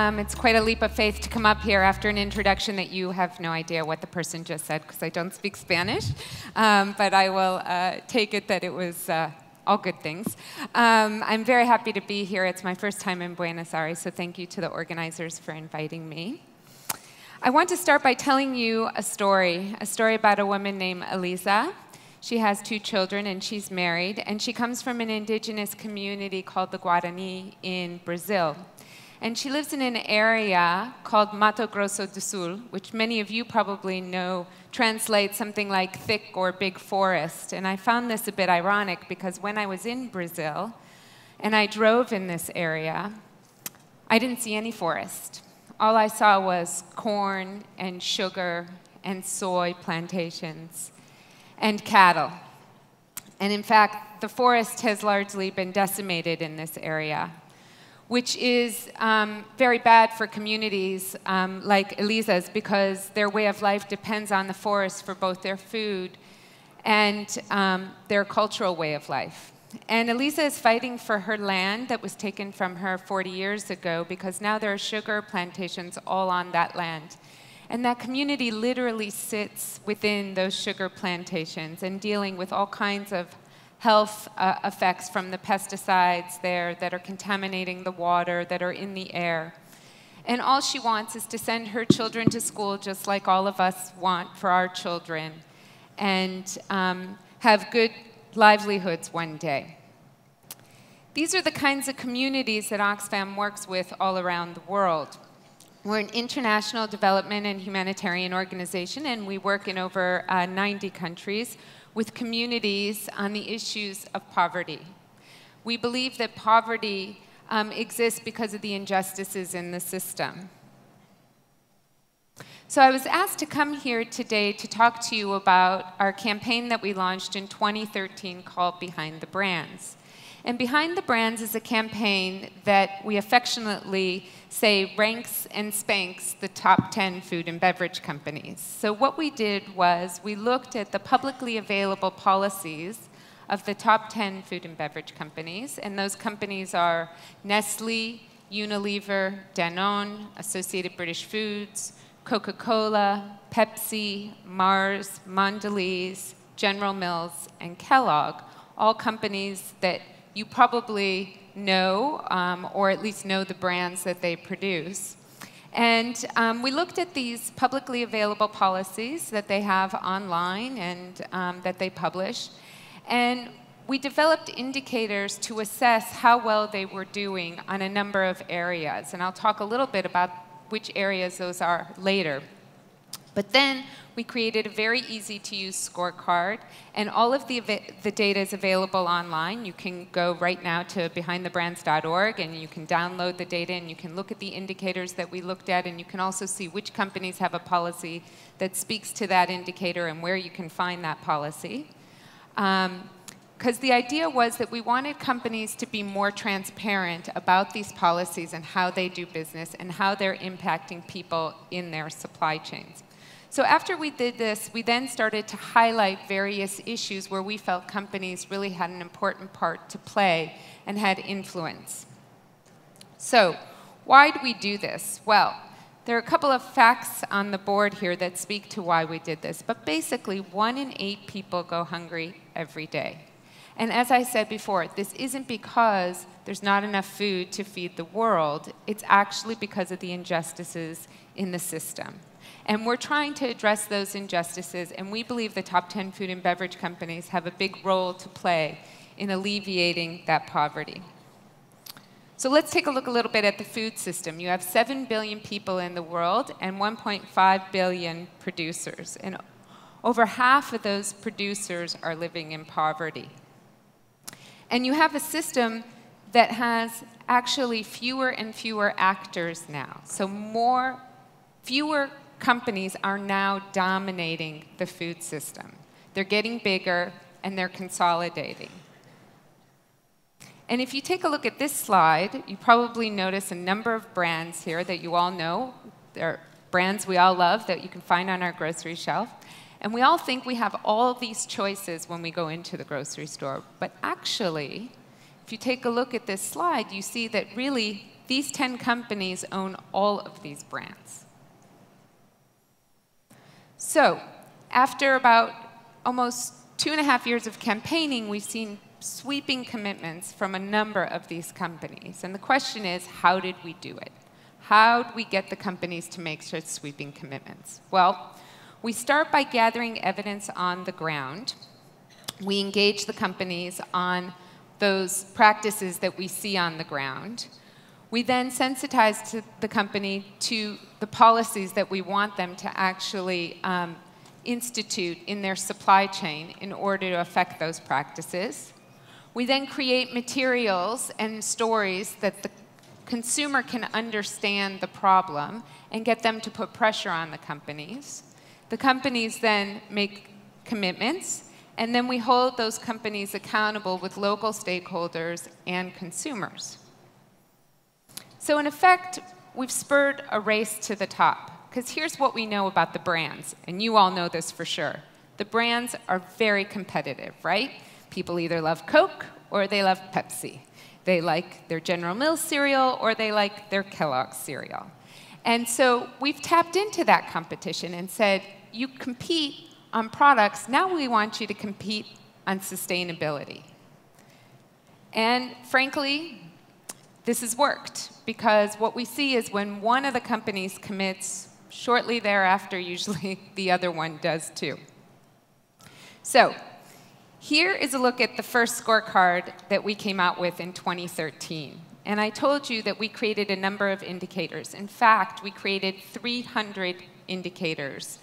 It's quite a leap of faith to come up here after an introduction that you have no idea what the person just said because I don't speak Spanish, but I will take it that it was all good things. I'm very happy to be here. It's my first time in Buenos Aires, so thank you to the organizers for inviting me. I want to start by telling you a story about a woman named Elisa. She has 2 children, and she's married, and she comes from an indigenous community called the Guarani in Brazil. And she lives in an area called Mato Grosso do Sul, which many of you probably know translates something like thick or big forest. And I found this a bit ironic because when I was in Brazil and I drove in this area, I didn't see any forest. All I saw was corn and sugar and soy plantations and cattle. And in fact, the forest has largely been decimated in this area, which is very bad for communities like Elisa's because their way of life depends on the forest for both their food and their cultural way of life. And Elisa is fighting for her land that was taken from her 40 years ago because now there are sugar plantations all on that land. And that community literally sits within those sugar plantations and dealing with all kinds of health effects from the pesticides there that are contaminating the water, that are in the air. And all she wants is to send her children to school just like all of us want for our children and have good livelihoods one day. These are the kinds of communities that Oxfam works with all around the world. We're an international development and humanitarian organization, and we work in over 90 countries with communities on the issues of poverty. We believe that poverty exists because of the injustices in the system. So I was asked to come here today to talk to you about our campaign that we launched in 2013 called Behind the Brands. And Behind the Brands is a campaign that we affectionately say ranks and spanks the top 10 food and beverage companies. So what we did was we looked at the publicly available policies of the top 10 food and beverage companies, and those companies are Nestle, Unilever, Danone, Associated British Foods, Coca-Cola, Pepsi, Mars, Mondelez, General Mills, and Kellogg, all companies that you probably know, or at least know the brands that they produce. And we looked at these publicly available policies that they have online and that they publish. And we developed indicators to assess how well they were doing on a number of areas. And I'll talk a little bit about which areas those are later. But then we created a very easy-to-use scorecard, and all of the data is available online. You can go right now to behindthebrands.org, and you can download the data, and you can look at the indicators that we looked at, and you can also see which companies have a policy that speaks to that indicator and where you can find that policy. Because the idea was that we wanted companies to be more transparent about these policies and how they do business and how they're impacting people in their supply chains. So after we did this, we then started to highlight various issues where we felt companies really had an important part to play and had influence. So why do we do this? Well, there are a couple of facts on the board here that speak to why we did this. But basically, 1 in 8 people go hungry every day. And as I said before, this isn't because there's not enough food to feed the world. It's actually because of the injustices in the system. And we're trying to address those injustices, and we believe the top 10 food and beverage companies have a big role to play in alleviating that poverty. So let's take a look a little bit at the food system. You have 7 billion people in the world and 1.5 billion producers. And over half of those producers are living in poverty. And you have a system that has actually fewer and fewer actors now. So fewer companies are now dominating the food system. They're getting bigger and they're consolidating. And if you take a look at this slide, you probably notice a number of brands here that you all know. They're brands we all love that you can find on our grocery shelf. And we all think we have all these choices when we go into the grocery store. But actually, if you take a look at this slide, you see that really these 10 companies own all of these brands. So after about almost 2.5 years of campaigning, we've seen sweeping commitments from a number of these companies. And the question is, how did we do it? How did we get the companies to make such sweeping commitments? Well, we start by gathering evidence on the ground. We engage the companies on those practices that we see on the ground. We then sensitize the company to the policies that we want them to actually institute in their supply chain in order to affect those practices. We then create materials and stories that the consumer can understand the problem and get them to put pressure on the companies. The companies then make commitments, and then we hold those companies accountable with local stakeholders and consumers. So in effect, we've spurred a race to the top, because here's what we know about the brands, and you all know this for sure. The brands are very competitive, right? People either love Coke or they love Pepsi. They like their General Mills cereal or they like their Kellogg's cereal. And so we've tapped into that competition and said, you compete on products, now we want you to compete on sustainability. And frankly, this has worked, because what we see is when one of the companies commits, shortly thereafter, usually the other one does too. So here is a look at the first scorecard that we came out with in 2013. And I told you that we created a number of indicators. In fact, we created 300 indicators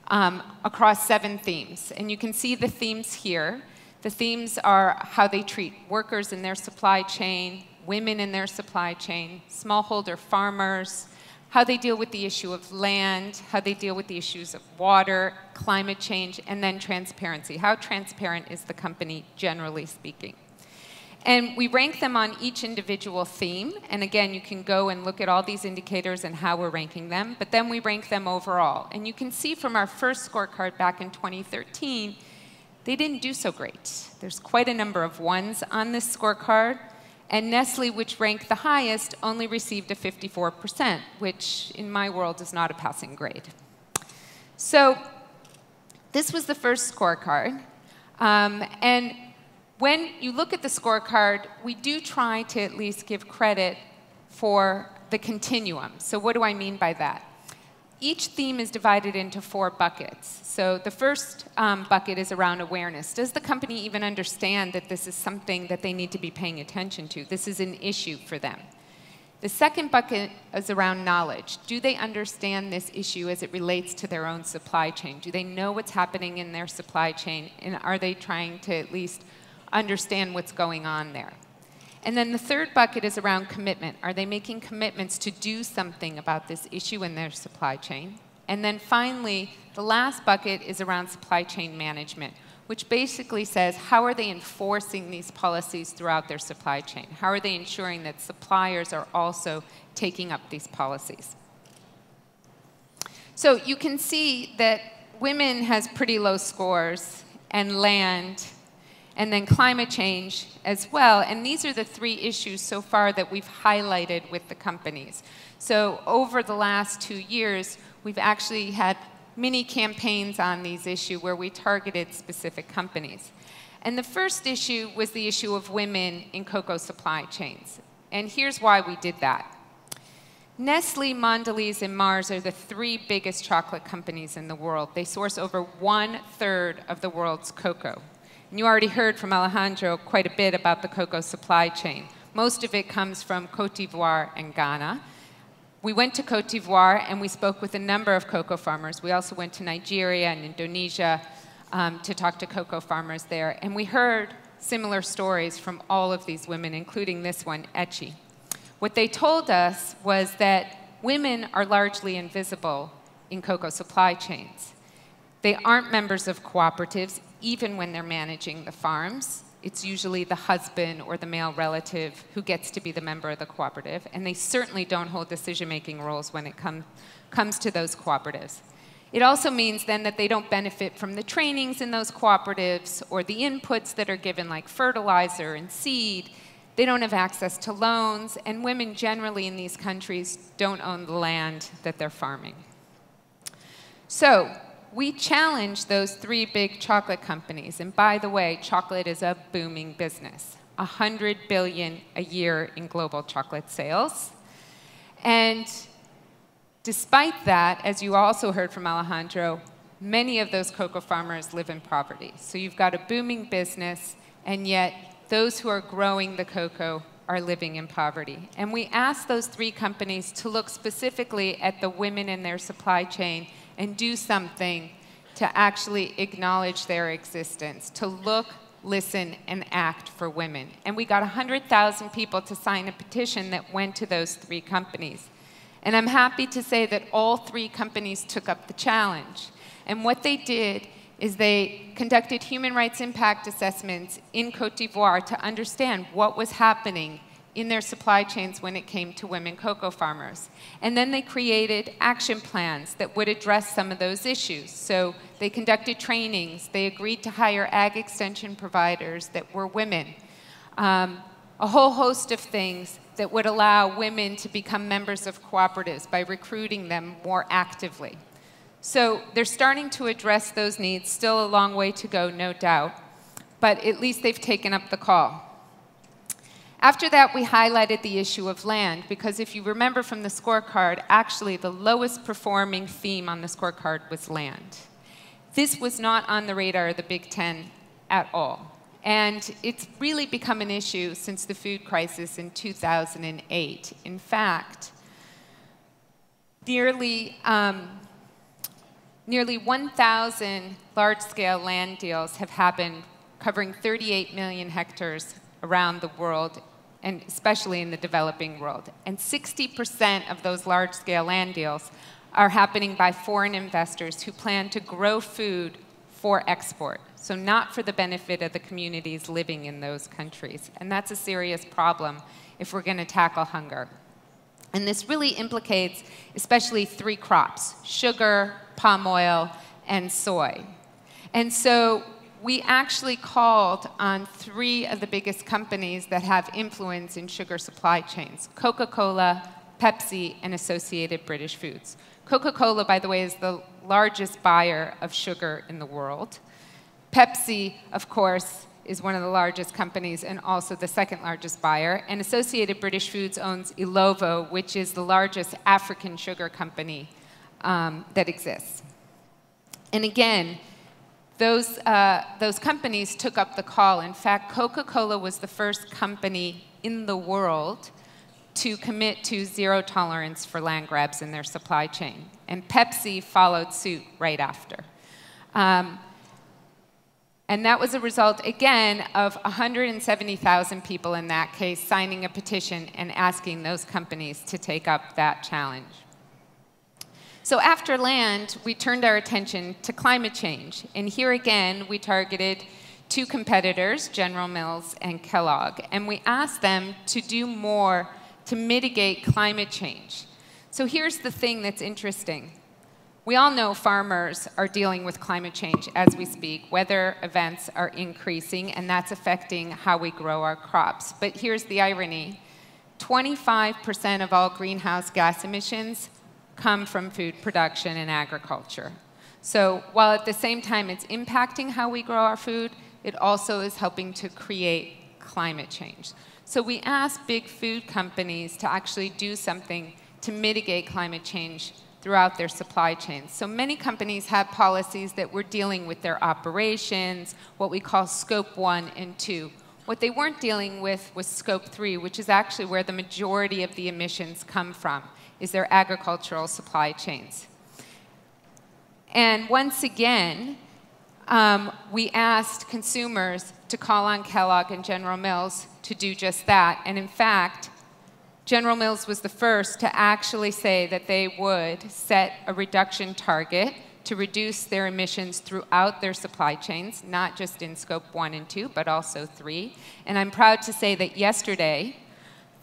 across 7 themes. And you can see the themes here. The themes are how they treat workers in their supply chain, women in their supply chain, smallholder farmers, how they deal with the issue of land, how they deal with the issues of water, climate change, and then transparency. How transparent is the company, generally speaking? And we rank them on each individual theme. And again, you can go and look at all these indicators and how we're ranking them. But then we rank them overall. And you can see from our first scorecard back in 2013, they didn't do so great. There's quite a number of ones on this scorecard. And Nestle, which ranked the highest, only received a 54%, which in my world is not a passing grade. So this was the first scorecard. And when you look at the scorecard, we do try to at least give credit for the continuum. So what do I mean by that? Each theme is divided into 4 buckets. So the first bucket is around awareness. Does the company even understand that this is something that they need to be paying attention to? This is an issue for them. The second bucket is around knowledge. Do they understand this issue as it relates to their own supply chain? Do they know what's happening in their supply chain? And are they trying to at least understand what's going on there? And then the third bucket is around commitment. Are they making commitments to do something about this issue in their supply chain? And then finally, the last bucket is around supply chain management, which basically says, how are they enforcing these policies throughout their supply chain? How are they ensuring that suppliers are also taking up these policies? So you can see that women has pretty low scores, and land, and then climate change as well. And these are the 3 issues so far that we've highlighted with the companies. So over the last 2 years, we've actually had mini campaigns on these issues where we targeted specific companies. And the first issue was the issue of women in cocoa supply chains. And here's why we did that. Nestle, Mondelez, and Mars are the 3 biggest chocolate companies in the world. They source over 1/3 of the world's cocoa. And you already heard from Alejandro quite a bit about the cocoa supply chain. Most of it comes from Côte d'Ivoire and Ghana. We went to Côte d'Ivoire and we spoke with a number of cocoa farmers. We also went to Nigeria and Indonesia to talk to cocoa farmers there. And we heard similar stories from all of these women, including this one, Echi. What they told us was that women are largely invisible in cocoa supply chains. They aren't members of cooperatives, even when they're managing the farms. It's usually the husband or the male relative who gets to be the member of the cooperative, and they certainly don't hold decision-making roles when it comes to those cooperatives. It also means then that they don't benefit from the trainings in those cooperatives or the inputs that are given, like fertilizer and seed. They don't have access to loans, and women generally in these countries don't own the land that they're farming. So we challenged those 3 big chocolate companies. And by the way, chocolate is a booming business. $100 billion a year in global chocolate sales. And despite that, as you also heard from Alejandro, many of those cocoa farmers live in poverty. So you've got a booming business, and yet those who are growing the cocoa are living in poverty. And we asked those 3 companies to look specifically at the women in their supply chain and do something to actually acknowledge their existence, to look, listen, and act for women. And we got 100,000 people to sign a petition that went to those 3 companies. And I'm happy to say that all 3 companies took up the challenge. And what they did is they conducted human rights impact assessments in Cote d'Ivoire to understand what was happening in their supply chains when it came to women cocoa farmers. And then they created action plans that would address some of those issues. So they conducted trainings. They agreed to hire ag extension providers that were women. A whole host of things that would allow women to become members of cooperatives by recruiting them more actively. So they're starting to address those needs. Still a long way to go, no doubt. But at least they've taken up the call. After that, we highlighted the issue of land, because if you remember from the scorecard, actually the lowest performing theme on the scorecard was land. This was not on the radar of the Big Ten at all. And it's really become an issue since the food crisis in 2008. In fact, nearly 1,000 large-scale land deals have happened covering 38 million hectares around the world, and especially in the developing world. And 60% of those large-scale land deals are happening by foreign investors who plan to grow food for export, so not for the benefit of the communities living in those countries. And that's a serious problem if we're going to tackle hunger. And this really implicates especially 3 crops: sugar, palm oil, and soy. And so we actually called on 3 of the biggest companies that have influence in sugar supply chains: Coca-Cola, Pepsi, and Associated British Foods. Coca-Cola, by the way, is the largest buyer of sugar in the world. Pepsi, of course, is one of the largest companies and also the 2nd largest buyer. And Associated British Foods owns Ilovo, which is the largest African sugar company that exists. And again, those companies took up the call. In fact, Coca-Cola was the first company in the world to commit to zero tolerance for land grabs in their supply chain. And Pepsi followed suit right after. And that was a result, again, of 170,000 people in that case signing a petition and asking those companies to take up that challenge. So after land, we turned our attention to climate change. And here again, we targeted 2 competitors, General Mills and Kellogg. And we asked them to do more to mitigate climate change. So here's the thing that's interesting. We all know farmers are dealing with climate change as we speak. Weather events are increasing, and that's affecting how we grow our crops. But here's the irony. 25% of all greenhouse gas emissions come from food production and agriculture. So while at the same time it's impacting how we grow our food, it also is helping to create climate change. So we asked big food companies to actually do something to mitigate climate change throughout their supply chains. So many companies have policies that were dealing with their operations, what we call scope 1 and 2. What they weren't dealing with was scope 3, which is actually where the majority of the emissions come from, is their agricultural supply chains. And once again, we asked consumers to call on Kellogg and General Mills to do just that. And in fact, General Mills was the first to actually say that they would set a reduction target to reduce their emissions throughout their supply chains, not just in scope 1 and 2, but also 3. And I'm proud to say that yesterday,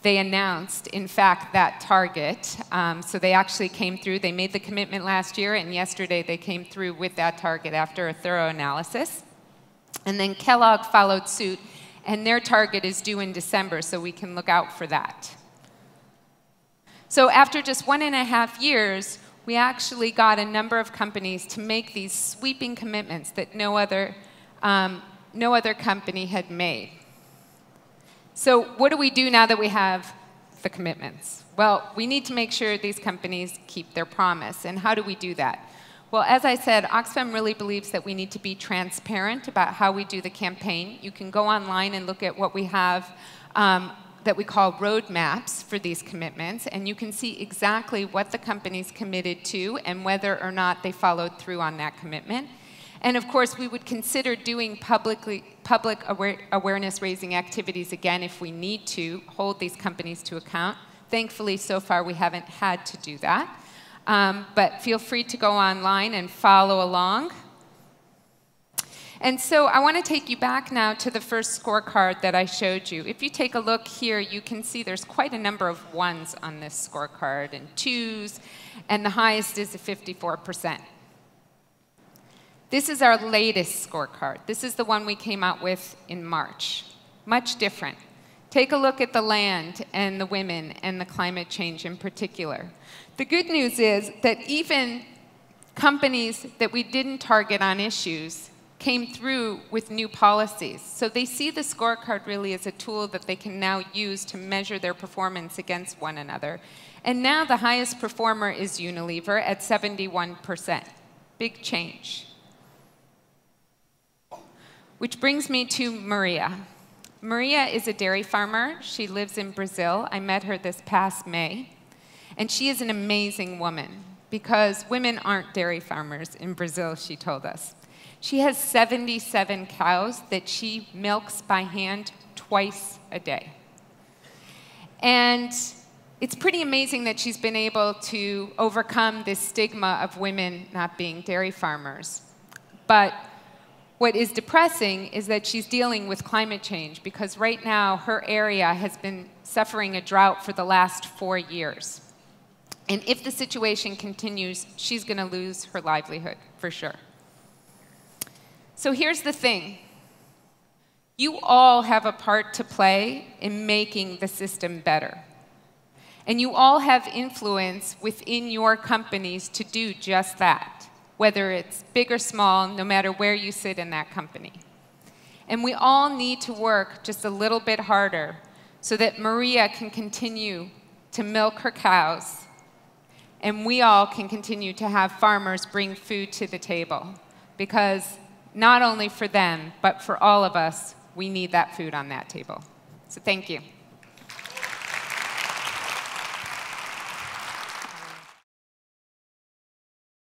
they announced, in fact, that target. So they actually came through. They made the commitment last year, and yesterday they came through with that target after a thorough analysis. And then Kellogg followed suit And their target is due in December, so we can look out for that. So after just 1.5 years, we actually got a number of companies to make these sweeping commitments that no other company had made. So what do we do now that we have the commitments? Well, we need to make sure these companies keep their promise. And how do we do that? Well, as I said, Oxfam really believes that we need to be transparent about how we do the campaign. You can go online and look at what we have that we call roadmaps for these commitments, and you can see exactly what the companies committed to and whether or not they followed through on that commitment. And of course, we would consider doing public awareness-raising activities again if we need to hold these companies to account. Thankfully, so far, we haven't had to do that. But feel free to go online and follow along. And so I want to take you back now to the first scorecard that I showed you. If you take a look here, you can see there's quite a number of ones on this scorecard and twos, and the highest is a 54%. This is our latest scorecard. This is the one we came out with in March. Much different. Take a look at the land and the women and the climate change in particular. The good news is that even companies that we didn't target on issues came through with new policies. So they see the scorecard really as a tool that they can now use to measure their performance against one another. And now the highest performer is Unilever at 71%. Big change. Which brings me to Maria. Maria is a dairy farmer. She lives in Brazil. I met her this past May. And she is an amazing woman because women aren't dairy farmers in Brazil, she told us. She has 77 cows that she milks by hand twice a day. And it's pretty amazing that she's been able to overcome this stigma of women not being dairy farmers. But what is depressing is that she's dealing with climate change because right now her area has been suffering a drought for the last 4 years. And if the situation continues, she's going to lose her livelihood, for sure. So here's the thing. You all have a part to play in making the system better. And you all have influence within your companies to do just that, whether it's big or small, no matter where you sit in that company. And we all need to work just a little bit harder so that Maria can continue to milk her cows, and we all can continue to have farmers bring food to the table. Because not only for them, but for all of us, we need that food on that table. So thank you.